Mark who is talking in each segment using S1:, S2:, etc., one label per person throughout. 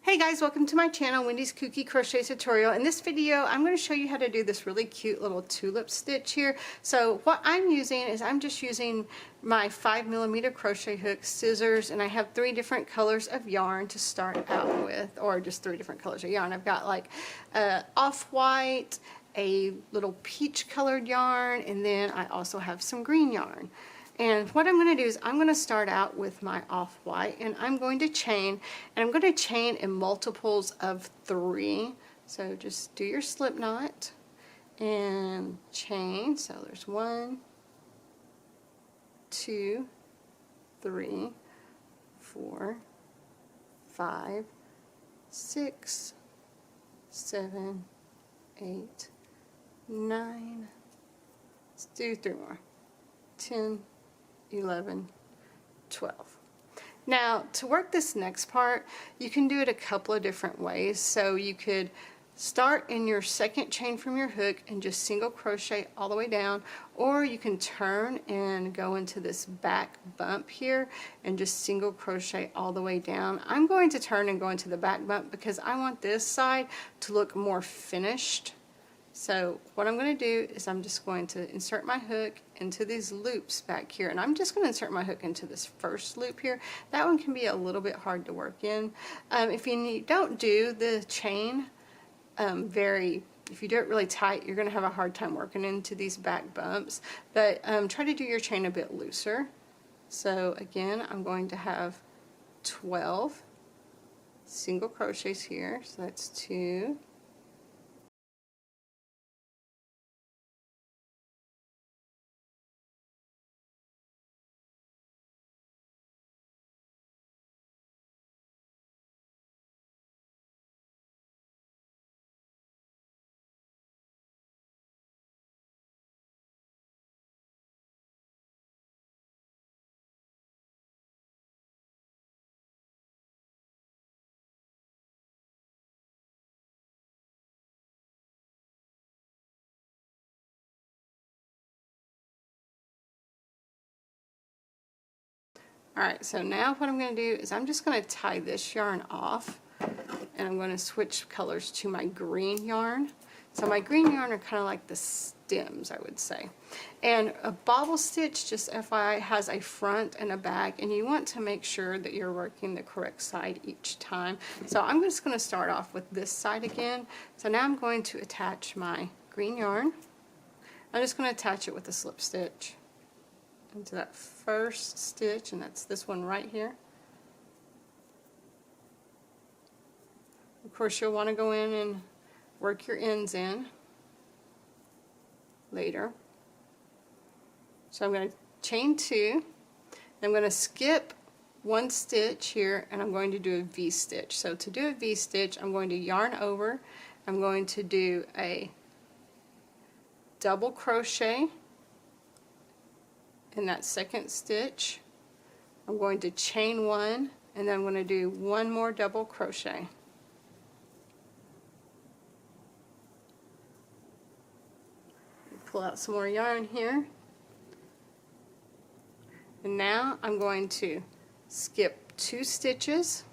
S1: Hey guys, welcome to my channel, Wendy's Kooky Crochet Tutorial. In this video, I'm going to show you how to do this really cute little tulip stitch here. So what I'm using is I'm just using my 5mm crochet hook, scissors, and I have 3 different colors of yarn to start out with, or just 3 different colors of yarn. I've got like off-white, a little peach colored yarn, and then I also have some green yarn. And what I'm going to do is I'm going to start out with my off-white, and I'm going to chain, and I'm going to chain in multiples of 3. So just do your slip knot and chain. So there's 1, 2, 3, 4, 5, 6, 7, 8, 9. Let's do 3 more. 10, 11, 12. Now to work this next part, you can do it a couple of different ways. So you could start in your second chain from your hook and just single crochet all the way down, or you can turn and go into this back bump here and just single crochet all the way down. I'm going to turn and go into the back bump because I want this side to look more finished. So what I'm going to do is I'm just going to insert my hook into these loops back here, and I'm just going to insert my hook into this first loop here. That one can be a little bit hard to work in. If you don't do the chain if you do it really tight, you're going to have a hard time working into these back bumps, but try to do your chain a bit looser. So again, I'm going to have 12 single crochets here, so that's 2, Alright, so now what I'm going to do is I'm just going to tie this yarn off, and I'm going to switch colors to my green yarn. So my green yarn are kind of like the stems, I would say. And a bobble stitch, just FYI, has a front and a back, and you want to make sure that you're working the correct side each time. So I'm just going to start off with this side again. So now I'm going to attach my green yarn. I'm just going to attach it with a slip stitch into that first stitch, and that's this one right here. Of course, you'll want to go in and work your ends in later. So I'm going to chain 2, I'm going to skip 1 stitch here, and I'm going to do a V-stitch. So to do a V-stitch, I'm going to yarn over, I'm going to do a double crochet in that second stitch. I'm going to chain 1, and then I'm going to do 1 more double crochet. Pull out some more yarn here, and now I'm going to skip 2 stitches,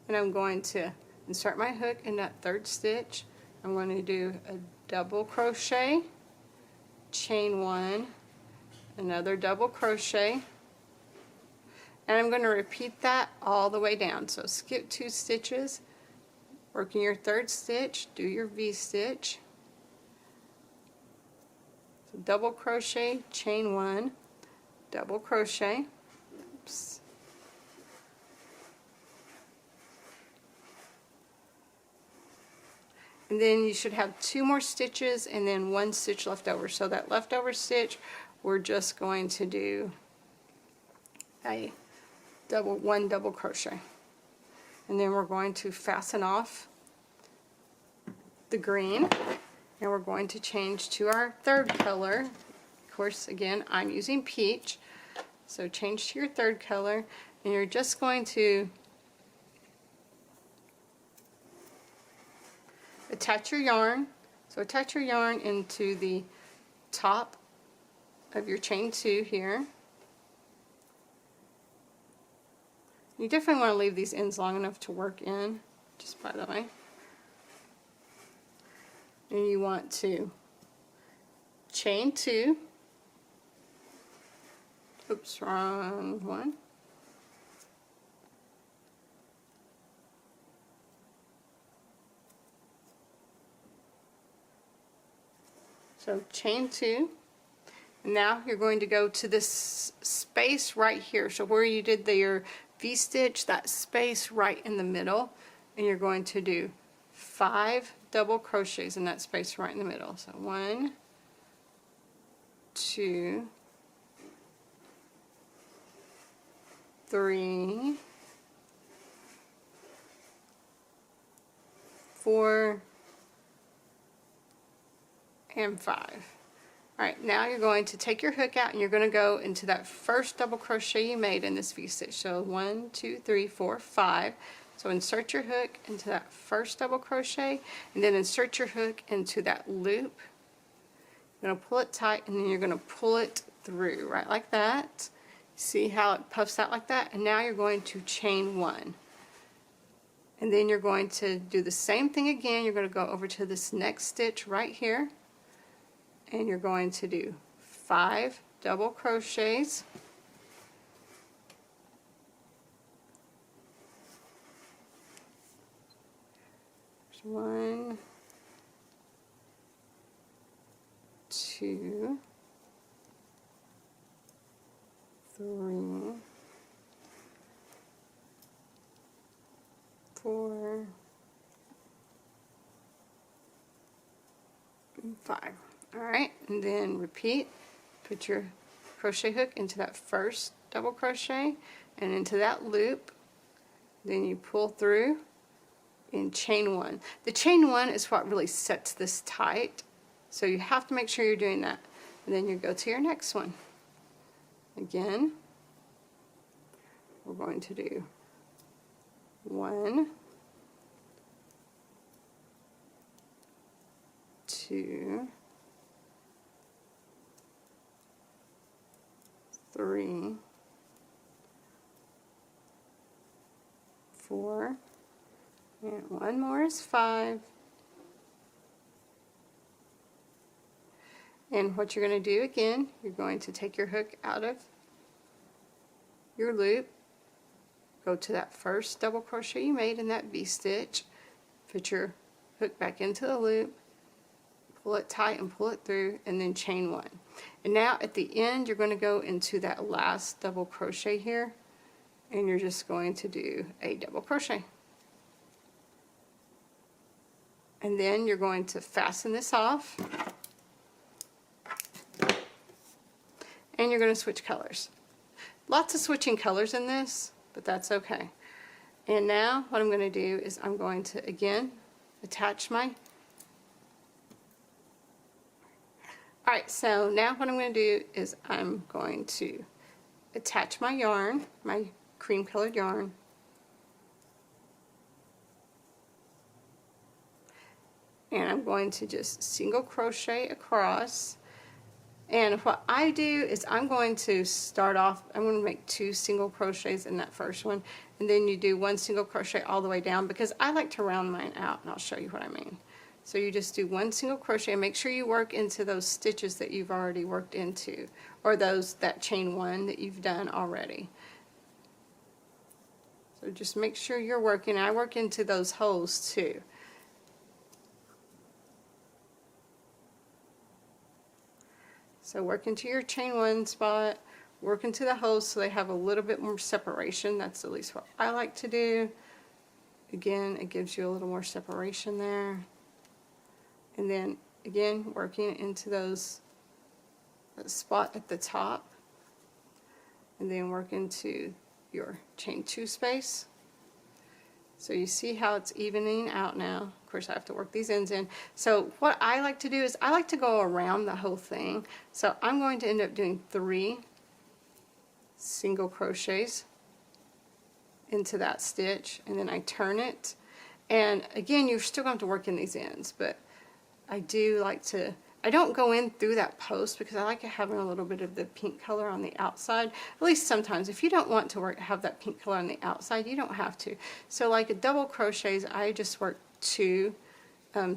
S1: and I'm going to insert my hook in that third stitch. I'm going to do a double crochet, chain 1, another double crochet, and I'm going to repeat that all the way down. So skip 2 stitches, work in your third stitch, do your V-stitch, so double crochet, chain 1, double crochet, oops, and then you should have 2 more stitches and then 1 stitch left over. So that leftover stitch, we're just going to do a 1 double crochet, and then we're going to fasten off the green, and we're going to change to our third color. Of course, again, I'm using peach, so change to your third color, and you're just going to attach your yarn. So attach your yarn into the top of your chain 2 here, You definitely want to leave these ends long enough to work in, just by the way. And you want to chain 2. Oops, wrong one. So chain 2. Now you're going to go to this space right here. So where you did your V-stitch, that space right in the middle, and you're going to do 5 double crochets in that space right in the middle. So 1, 2, 3, 4, and 5. Alright, now you're going to take your hook out and you're going to go into that first double crochet you made in this V-stitch. So 1, 2, 3, 4, 5. So insert your hook into that first double crochet and then insert your hook into that loop. You're going to pull it tight and then you're going to pull it through, right like that. See how it puffs out like that? And now you're going to chain 1. And then you're going to do the same thing again. You're going to go over to this next stitch right here. And you're going to do 5 double crochets. There's 1, 2, 3, 4, and 5. Alright, and then repeat. Put your crochet hook into that first double crochet and into that loop. Then you pull through and chain 1. The chain 1 is what really sets this tight. So you have to make sure you're doing that. And then you go to your next one. Again, we're going to do 1, 2, 3, 4, and one more is 5. And what you're going to do again, you're going to take your hook out of your loop, go to that first double crochet you made in that V-stitch, put your hook back into the loop, pull it tight and pull it through, and then chain 1. And now at the end you're going to go into that last double crochet here and you're just going to do a double crochet. And then you're going to fasten this off and you're going to switch colors. Lots of switching colors in this, but that's okay. And now what I'm going to do is I'm going to again attach my Alright, so now what I'm going to do is I'm going to attach my yarn, my cream colored yarn, and I'm going to just single crochet across. And what I do is I'm going to start off, I'm going to make 2 single crochets in that first one, and then you do 1 single crochet all the way down because I like to round mine out, and I'll show you what I mean. So you just do 1 single crochet and make sure you work into those stitches that you've already worked into, or that chain 1 that you've done already. So just make sure you're working. I work into those holes too. So work into your chain 1 spot, work into the holes so they have a little bit more separation. That's at least what I like to do. Again, it gives you a little more separation there. And then again, working into that spot at the top, and then work into your chain 2 space. So you see how it's evening out now. Of course I have to work these ends in. So what I like to do is I like to go around the whole thing. So I'm going to end up doing 3 single crochets into that stitch, and then I turn it. And again, you're still going to have to work in these ends, but I do like to I don't go in through that post because I like having a little bit of the pink color on the outside. At least sometimes. If you don't want to have that pink color on the outside, you don't have to. So like a double crochets, I just work 2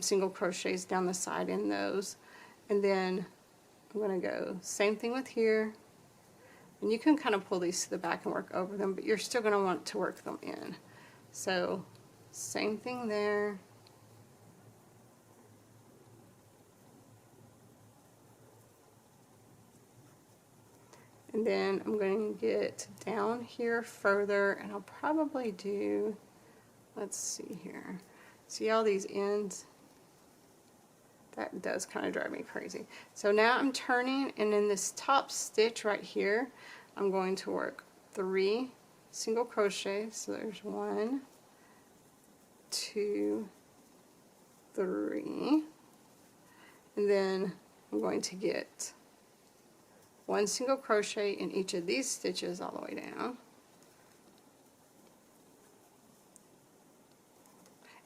S1: single crochets down the side in those. And then I'm going to go same thing with here. And you can kind of pull these to the back and work over them, but you're still going to want to work them in. So same thing there. And then I'm going to get down here further, and I'll probably do, let's see here. See all these ends? That does kind of drive me crazy. So now I'm turning, and in this top stitch right here, I'm going to work 3 single crochets. So there's 1, 2, 3. And then I'm going to get 1 single crochet in each of these stitches all the way down.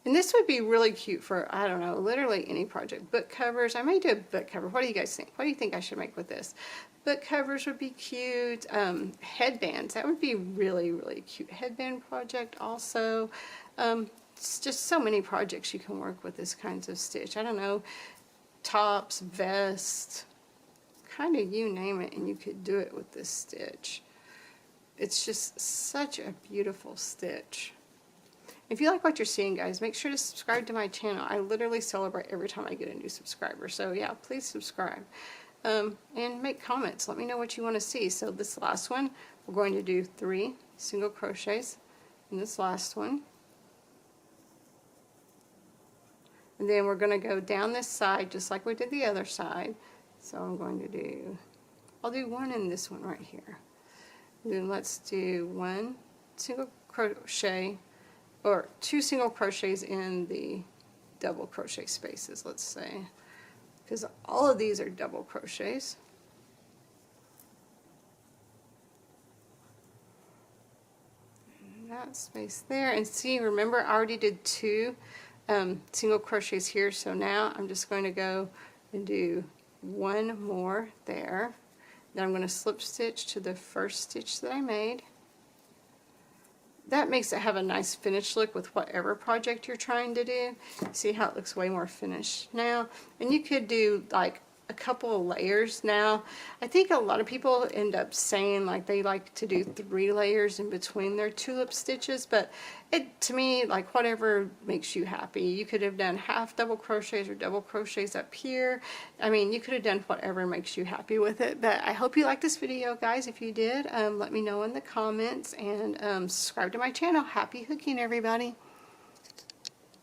S1: And this would be really cute for, I don't know, literally any project. Book covers. I may do a book cover. What do you guys think? What do you think I should make with this? Book covers would be cute. Headbands. That would be really, really cute. Headband project also. It's just so many projects you can work with this kinds of stitch. I don't know. Tops, vests, kind of you name it, and you could do it with this stitch. It's just such a beautiful stitch. If you like what you're seeing, guys, make sure to subscribe to my channel. I literally celebrate every time I get a new subscriber. So yeah, please subscribe. And make comments. Let me know what you want to see. So this last one, we're going to do 3 single crochets in this last one. And then we're going to go down this side just like we did the other side. So I'm going to do, I'll do 1 in this one right here. And then let's do 1 single crochet, or 2 single crochets in the double crochet spaces, let's say, because all of these are double crochets. And that space there, and see, remember I already did 2 single crochets here, so now I'm just going to go and do 1 more there. Then I'm going to slip stitch to the first stitch that I made. That makes it have a nice finished look with whatever project you're trying to do. See how it looks way more finished now? And you could do like a couple of layers now. I think a lot of people end up saying like they like to do 3 layers in between their tulip stitches, but to me, like whatever makes you happy. You could have done half double crochets or double crochets up here. I mean, you could have done whatever makes you happy with it. But I hope you liked this video, guys. If you did, let me know in the comments, and subscribe to my channel. Happy hooking, everybody.